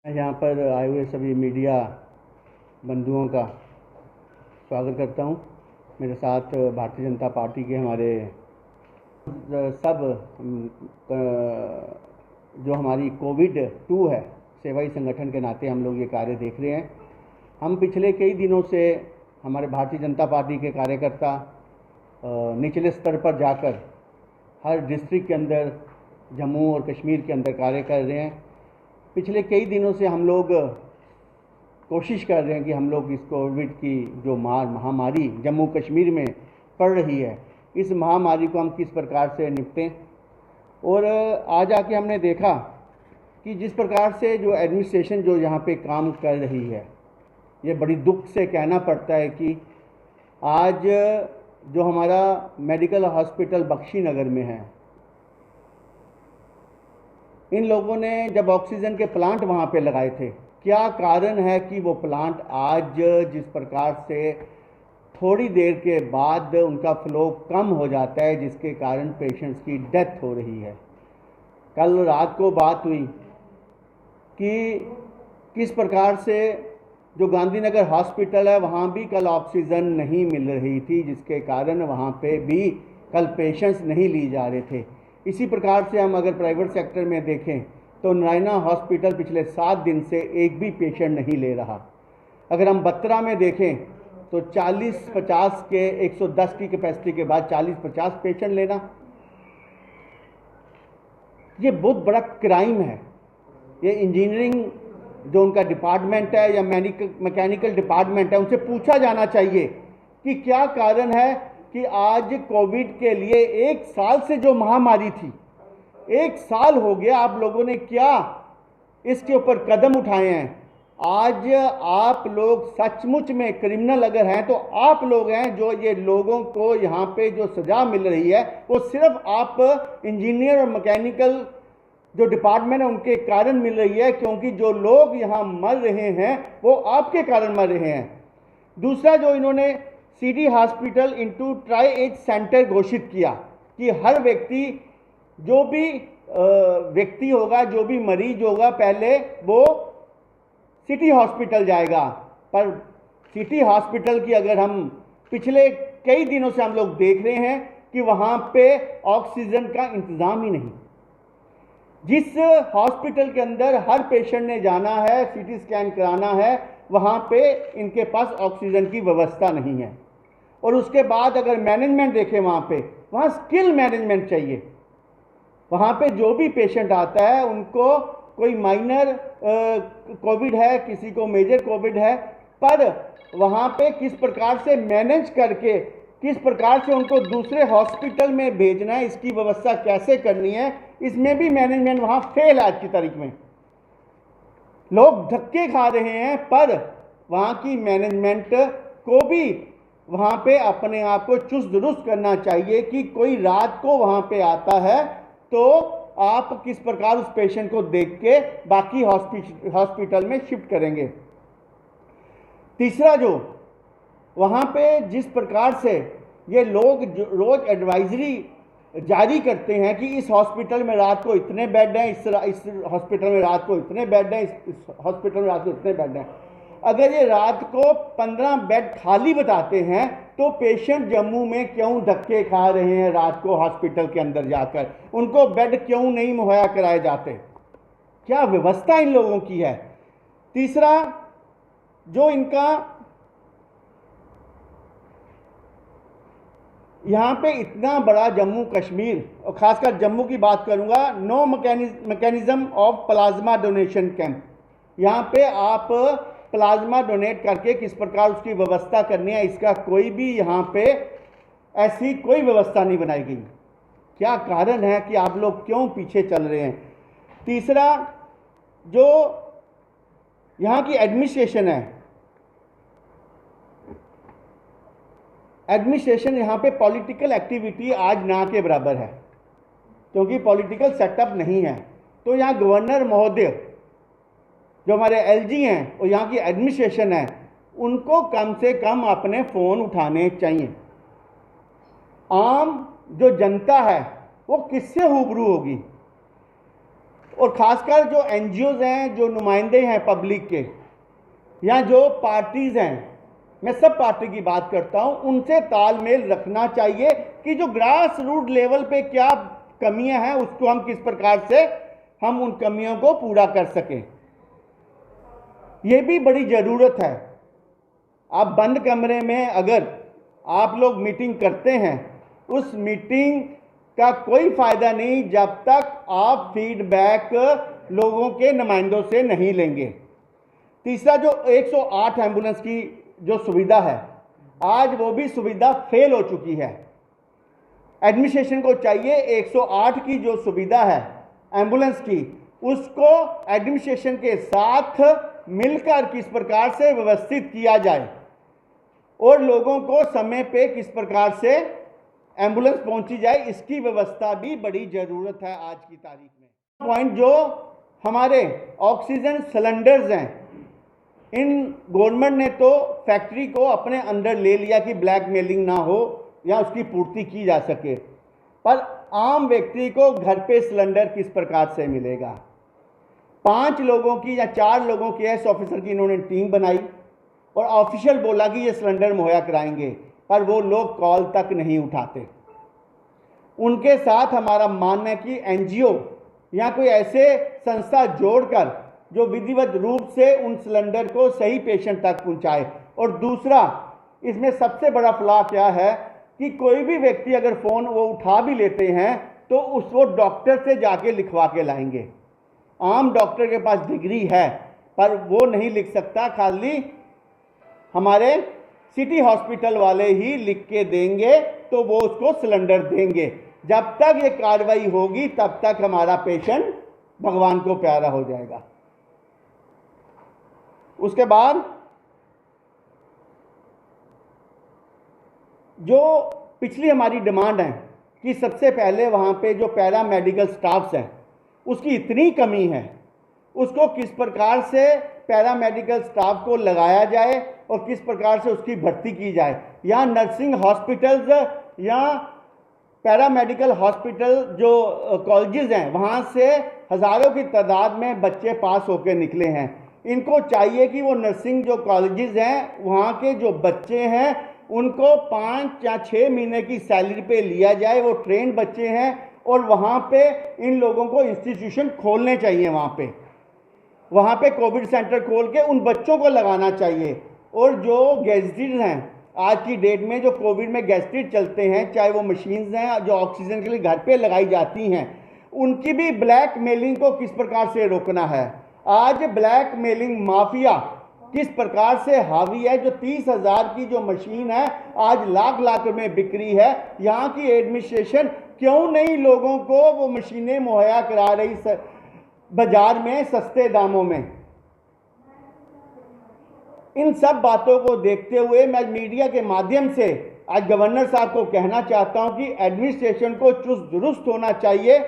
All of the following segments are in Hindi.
मैं यहाँ पर आए हुए सभी मीडिया बंधुओं का स्वागत करता हूँ। मेरे साथ भारतीय जनता पार्टी के हमारे सब जो हमारी कोविड-2 है, सेवाई संगठन के नाते हम लोग ये कार्य देख रहे हैं। हम पिछले कई दिनों से हमारे भारतीय जनता पार्टी के कार्यकर्ता निचले स्तर पर जाकर हर डिस्ट्रिक्ट के अंदर, जम्मू और कश्मीर के अंदर कार्य कर रहे हैं। पिछले कई दिनों से हम लोग कोशिश कर रहे हैं कि हम लोग इस कोविड की जो महामारी जम्मू कश्मीर में पड़ रही है, इस महामारी को हम किस प्रकार से निपटें। और आज आके हमने देखा कि जिस प्रकार से जो एडमिनिस्ट्रेशन जो यहाँ पे काम कर रही है, ये बड़ी दुख से कहना पड़ता है कि आज जो हमारा मेडिकल हॉस्पिटल बख्शी नगर में है, इन लोगों ने जब ऑक्सीजन के प्लांट वहाँ पे लगाए थे, क्या कारण है कि वो प्लांट आज जिस प्रकार से थोड़ी देर के बाद उनका फ्लो कम हो जाता है, जिसके कारण पेशेंट्स की डेथ हो रही है। कल रात को बात हुई कि किस प्रकार से जो गांधीनगर हॉस्पिटल है वहाँ भी कल ऑक्सीजन नहीं मिल रही थी, जिसके कारण वहाँ पे भी कल पेशेंट्स नहीं ली जा रहे थे। इसी प्रकार से हम अगर प्राइवेट सेक्टर में देखें तो नारायणा हॉस्पिटल पिछले 7 दिन से एक भी पेशेंट नहीं ले रहा। अगर हम बत्रा में देखें तो 40-50 के 110 की कैपेसिटी के बाद 40-50 पेशेंट लेना, ये बहुत बड़ा क्राइम है। ये इंजीनियरिंग जो उनका डिपार्टमेंट है या मैकेनिकल डिपार्टमेंट है, उनसे पूछा जाना चाहिए कि क्या कारण है कि आज कोविड के लिए 1 साल से जो महामारी थी, 1 साल हो गया, आप लोगों ने क्या इसके ऊपर कदम उठाए हैं। आज आप लोग सचमुच में क्रिमिनल अगर हैं तो आप लोग हैं, जो ये लोगों को यहाँ पे जो सज़ा मिल रही है वो सिर्फ आप इंजीनियर और मैकेनिकल जो डिपार्टमेंट है उनके कारण मिल रही है, क्योंकि जो लोग यहाँ मर रहे हैं वो आपके कारण मर रहे हैं। दूसरा, जो इन्होंने city hospital into triage centre घोषित किया कि हर व्यक्ति, जो भी व्यक्ति होगा, जो भी मरीज होगा, पहले वो सिटी हॉस्पिटल जाएगा। पर सिटी हॉस्पिटल की अगर हम पिछले कई दिनों से हम लोग देख रहे हैं कि वहाँ पे ऑक्सीजन का इंतज़ाम ही नहीं। जिस हॉस्पिटल के अंदर हर पेशेंट ने जाना है, सीटी स्कैन कराना है, वहाँ पे इनके पास ऑक्सीजन की व्यवस्था नहीं है। और उसके बाद अगर मैनेजमेंट देखें, वहाँ स्किल मैनेजमेंट चाहिए। वहाँ पे जो भी पेशेंट आता है, उनको कोई माइनर कोविड है, किसी को मेजर कोविड है, पर वहाँ पे किस प्रकार से मैनेज करके, किस प्रकार से उनको दूसरे हॉस्पिटल में भेजना है, इसकी व्यवस्था कैसे करनी है, इसमें भी मैनेजमेंट वहाँ फेल है। आज की तारीख में लोग धक्के खा रहे हैं, पर वहाँ की मैनेजमेंट को भी वहाँ पे अपने आप को चुस्त दुरुस्त करना चाहिए कि कोई रात को वहाँ पे आता है तो आप किस प्रकार उस पेशेंट को देख के बाकी हॉस्पिटल में शिफ्ट करेंगे। तीसरा, जो वहाँ पे जिस प्रकार से ये लोग रोज एडवाइजरी जारी करते हैं कि इस हॉस्पिटल में रात को इतने बेड हैं, इस हॉस्पिटल में रात को इतने बेड हैं, इस हॉस्पिटल में रात को इतने बेड हैं। अगर ये रात को 15 बेड खाली बताते हैं तो पेशेंट जम्मू में क्यों धक्के खा रहे हैं रात को हॉस्पिटल के अंदर जाकर? उनको बेड क्यों नहीं मुहैया कराए जाते? क्या व्यवस्था इन लोगों की है? तीसरा, जो इनका यहाँ पे इतना बड़ा जम्मू कश्मीर, और खासकर जम्मू की बात करूँगा, no mechanism of plasma donation camp. यहाँ पे आप प्लाज्मा डोनेट करके किस प्रकार उसकी व्यवस्था करनी है, इसका कोई भी यहाँ पे ऐसी कोई व्यवस्था नहीं बनाई गई। क्या कारण है कि आप लोग क्यों पीछे चल रहे हैं? तीसरा, जो यहाँ की एडमिनिस्ट्रेशन है, एडमिनिस्ट्रेशन यहाँ पे पॉलिटिकल एक्टिविटी आज ना के बराबर है, क्योंकि पॉलिटिकल सेटअप नहीं है। तो यहाँ गवर्नर महोदय, जो हमारे एलजी हैं और यहाँ की एडमिनिस्ट्रेशन है, उनको कम से कम अपने फ़ोन उठाने चाहिए। आम जो जनता है वो किससे रूबरू होगी? और ख़ासकर जो एनजीओज़ हैं, जो नुमाइंदे हैं पब्लिक के, या जो पार्टीज़ हैं, मैं सब पार्टी की बात करता हूं, उनसे तालमेल रखना चाहिए कि जो ग्रास रूट लेवल पे क्या कमियां हैं उसको हम किस प्रकार से हम उन कमियों को पूरा कर सकें। ये भी बड़ी ज़रूरत है। आप बंद कमरे में अगर आप लोग मीटिंग करते हैं, उस मीटिंग का कोई फ़ायदा नहीं जब तक आप फीडबैक लोगों के नुमाइंदों से नहीं लेंगे। तीसरा, जो 108 एम्बुलेंस की जो सुविधा है, आज वो भी सुविधा फेल हो चुकी है। एडमिनिस्ट्रेशन को चाहिए 108 की जो सुविधा है एम्बुलेंस की, उसको एडमिनिस्ट्रेशन के साथ मिलकर किस प्रकार से व्यवस्थित किया जाए और लोगों को समय पे किस प्रकार से एम्बुलेंस पहुंची जाए, इसकी व्यवस्था भी बड़ी ज़रूरत है आज की तारीख में। पॉइंट, जो हमारे ऑक्सीजन सिलेंडर्स हैं, इन गवर्नमेंट ने तो फैक्ट्री को अपने अंदर ले लिया कि ब्लैकमेलिंग ना हो या उसकी पूर्ति की जा सके, पर आम व्यक्ति को घर पे सिलेंडर किस प्रकार से मिलेगा? 5 लोगों की या 4 लोगों की एस ऑफिसर की इन्होंने टीम बनाई और ऑफिशियल बोला कि ये सिलेंडर मुहैया कराएंगे, पर वो लोग कॉल तक नहीं उठाते। उनके साथ हमारा मानना है कि एनजीओ या कोई ऐसे संस्था जोड़कर जो विधिवत रूप से उन सिलेंडर को सही पेशेंट तक पहुंचाए। और दूसरा, इसमें सबसे बड़ा फ्लॉ क्या है कि कोई भी व्यक्ति अगर फ़ोन वो उठा भी लेते हैं तो वो डॉक्टर से जाके लिखवा के लाएंगे। आम डॉक्टर के पास डिग्री है पर वो नहीं लिख सकता, खाली हमारे सिटी हॉस्पिटल वाले ही लिख के देंगे तो वो उसको सिलेंडर देंगे। जब तक ये कार्रवाई होगी तब तक हमारा पेशेंट भगवान को प्यारा हो जाएगा। उसके बाद जो पिछली हमारी डिमांड है कि सबसे पहले वहाँ पे जो पैरा मेडिकल स्टाफ्स हैं उसकी इतनी कमी है, उसको किस प्रकार से पैरा मेडिकल स्टाफ को लगाया जाए और किस प्रकार से उसकी भर्ती की जाए। या नर्सिंग हॉस्पिटल्स या पैरा मेडिकल हॉस्पिटल जो कॉलेजेस हैं, वहाँ से हज़ारों की तादाद में बच्चे पास होकर निकले हैं। इनको चाहिए कि वो नर्सिंग जो कॉलेजेस हैं वहाँ के जो बच्चे हैं उनको 5 या 6 महीने की सैलरी पे लिया जाए। वो ट्रेंड बच्चे हैं और वहाँ पे इन लोगों को इंस्टीट्यूशन खोलने चाहिए। वहाँ पे कोविड सेंटर खोल के उन बच्चों को लगाना चाहिए। और जो गैजेटेड हैं आज की डेट में, जो कोविड में गैजेटेड चलते हैं, चाहे वो मशीन्स हैं जो ऑक्सीजन के लिए घर पे लगाई जाती हैं, उनकी भी ब्लैक मेलिंग को किस प्रकार से रोकना है। आज ब्लैक मेलिंग माफिया किस प्रकार से हावी है। जो 30,000 की जो मशीन है आज लाख में बिक्री है। यहाँ की एडमिनिस्ट्रेशन क्यों नहीं लोगों को वो मशीनें मुहैया करा रही बाजार में सस्ते दामों में। इन सब बातों को देखते हुए मैं मीडिया के माध्यम से आज गवर्नर साहब को कहना चाहता हूं कि एडमिनिस्ट्रेशन को चुस्त दुरुस्त होना चाहिए।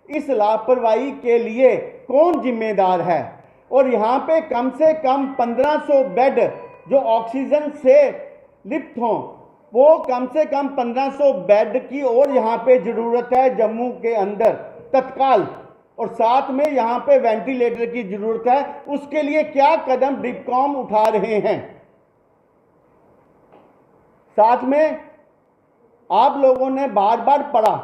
इस लापरवाही के लिए कौन जिम्मेदार है? और यहाँ पे कम से कम 1500 बेड जो ऑक्सीजन से लिप्त हों, वो कम से कम 1500 बेड की और यहाँ पे ज़रूरत है जम्मू के अंदर तत्काल। और साथ में यहाँ पे वेंटिलेटर की ज़रूरत है। उसके लिए क्या कदम डिपकॉम उठा रहे हैं? साथ में आप लोगों ने बार बार पढ़ा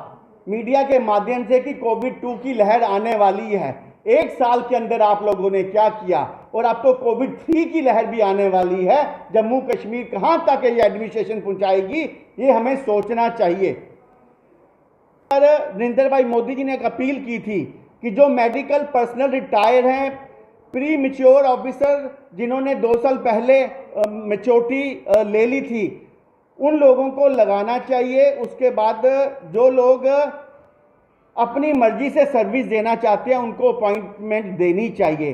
मीडिया के माध्यम से कि कोविड-2 की लहर आने वाली है। 1 साल के अंदर आप लोगों ने क्या किया? और अब तो कोविड-3 की लहर भी आने वाली है। जम्मू कश्मीर कहाँ तक ये एडमिनिस्ट्रेशन पहुँचाएगी, ये हमें सोचना चाहिए। नरेंद्र भाई मोदी जी ने एक अपील की थी कि जो मेडिकल पर्सनल रिटायर हैं, प्री मैच्योर ऑफिसर जिन्होंने 2 साल पहले मैच्योरिटी ले ली थी, उन लोगों को लगाना चाहिए। उसके बाद जो लोग अपनी मर्जी से सर्विस देना चाहते हैं उनको अपॉइंटमेंट देनी चाहिए।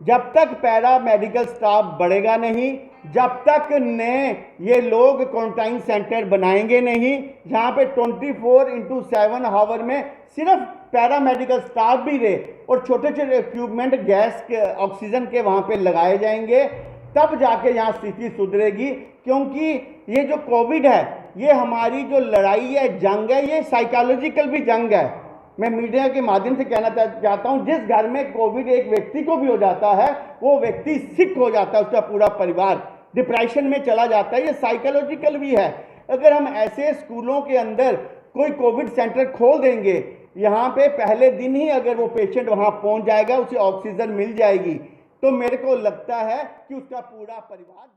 जब तक पैरा मेडिकल स्टाफ बढ़ेगा नहीं, जब तक नए ये लोग क्वारंटाइन सेंटर बनाएंगे नहीं, जहाँ पे 24/7 हावर में सिर्फ पैरा मेडिकल स्टाफ भी रहे और छोटे छोटे इक्विपमेंट गैस के ऑक्सीजन के वहाँ पे लगाए जाएंगे, तब जाके यहाँ स्थिति सुधरेगी। क्योंकि ये जो कोविड है, ये हमारी जो लड़ाई है, जंग है, ये साइकोलॉजिकल भी जंग है। मैं मीडिया के माध्यम से कहना चाहता हूं, जिस घर में कोविड एक व्यक्ति को भी हो जाता है, वो व्यक्ति सिक हो जाता है, उसका पूरा परिवार डिप्रेशन में चला जाता है। ये साइकोलॉजिकल भी है। अगर हम ऐसे स्कूलों के अंदर कोई कोविड सेंटर खोल देंगे, यहाँ पे पहले दिन ही अगर वो पेशेंट वहाँ पहुँच जाएगा, उसे ऑक्सीजन मिल जाएगी, तो मेरे को लगता है कि उसका पूरा परिवार